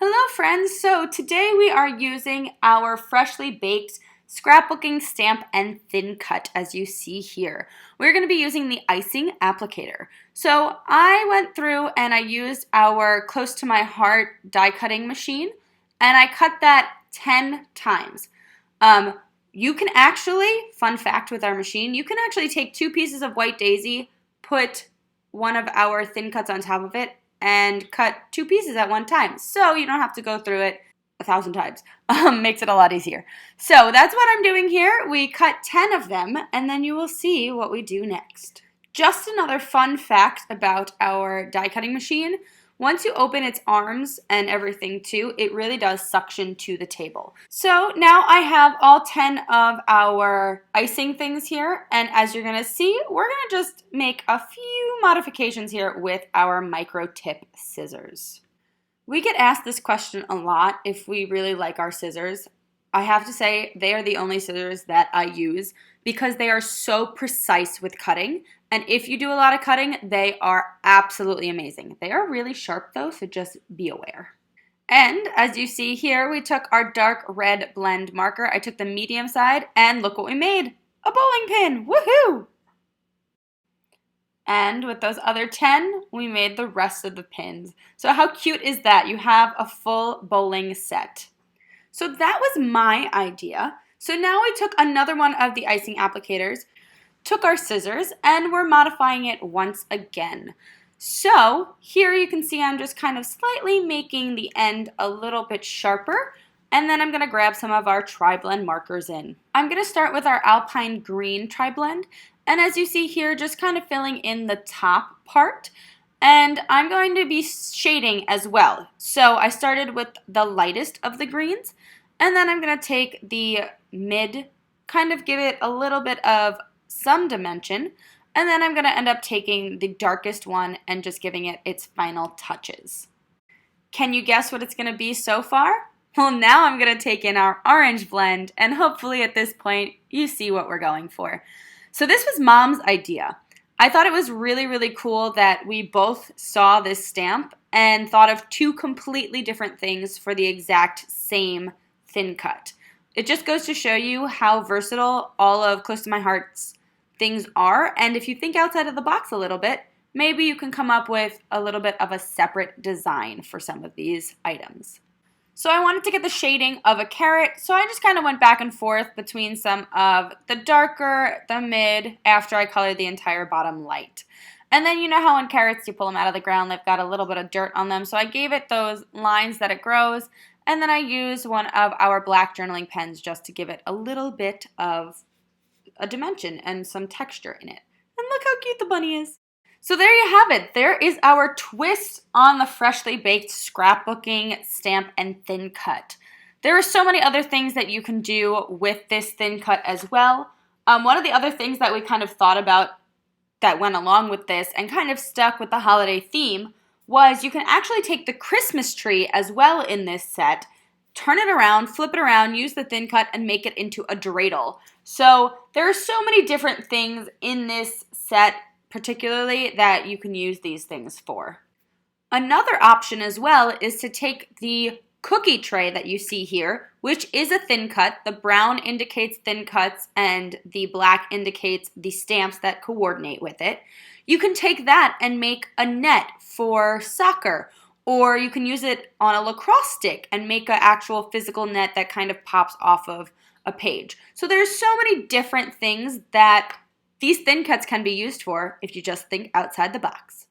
Hello friends, so today we are using our freshly baked scrapbooking stamp and thin cut as you see here. We're going to be using the icing applicator. So I went through and I used our close to my heart die cutting machine and I cut that 10 times. You can actually, fun fact with our machine, you can actually take 2 pieces of white daisy, put one of our thin cuts on top of it, and cut 2 pieces at one time. So you don't have to go through it 1,000 times. Makes it a lot easier. So that's what I'm doing here. We cut 10 of them, and then you will see what we do next. Just another fun fact about our die cutting machine. Once you open its arms and everything too, it really does suction to the table. So now I have all 10 of our icing things here, and as you're gonna see, we're gonna just make a few modifications here with our micro tip scissors. We get asked this question a lot if we really like our scissors. I have to say they are the only scissors that I use because they are so precise with cutting. And if you do a lot of cutting, they are absolutely amazing. They are really sharp though, so just be aware. And as you see here, we took our dark red blend marker. I took the medium side and look what we made. A bowling pin, woohoo! And with those other 10, we made the rest of the pins. So how cute is that? You have a full bowling set. So that was my idea. So now we took another one of the icing applicators, took our scissors, and we're modifying it once again. So here you can see I'm just kind of slightly making the end a little bit sharper, and then I'm going to grab some of our Triblend markers in. I'm going to start with our Alpine green Triblend, and as you see here, just kind of filling in the top part. And I'm going to be shading as well. So I started with the lightest of the greens, and then I'm going to take the mid, kind of give it a little bit of some dimension, and then I'm going to end up taking the darkest one and just giving it its final touches. Can you guess what it's going to be so far? Well, now I'm going to take in our orange blend, and hopefully at this point you see what we're going for. So this was Mom's idea. I thought it was really, really cool that we both saw this stamp and thought of 2 completely different things for the exact same thin cut. It just goes to show you how versatile all of Close to My Heart's things are, and if you think outside of the box a little bit, maybe you can come up with a little bit of a separate design for some of these items. So I wanted to get the shading of a carrot, so I just kind of went back and forth between some of the darker, the mid, after I colored the entire bottom light. And then you know how in carrots you pull them out of the ground, they've got a little bit of dirt on them, so I gave it those lines that it grows, and then I used one of our black journaling pens just to give it a little bit of a dimension and some texture in it. And look how cute the bunny is. So there you have it. There is our twist on the freshly baked scrapbooking stamp and thin cut. There are so many other things that you can do with this thin cut as well. One of the other things that we kind of thought about that went along with this and kind of stuck with the holiday theme was you can actually take the Christmas tree as well in this set, turn it around, flip it around, use the thin cut, and make it into a dreidel. So there are so many different things in this set particularly that you can use these things for. Another option as well is to take the cookie tray that you see here, which is a thin cut. The brown indicates thin cuts and the black indicates the stamps that coordinate with it. You can take that and make a net for soccer, or you can use it on a lacrosse stick and make an actual physical net that kind of pops off of a page. So there's so many different things that these thin cuts can be used for if you just think outside the box.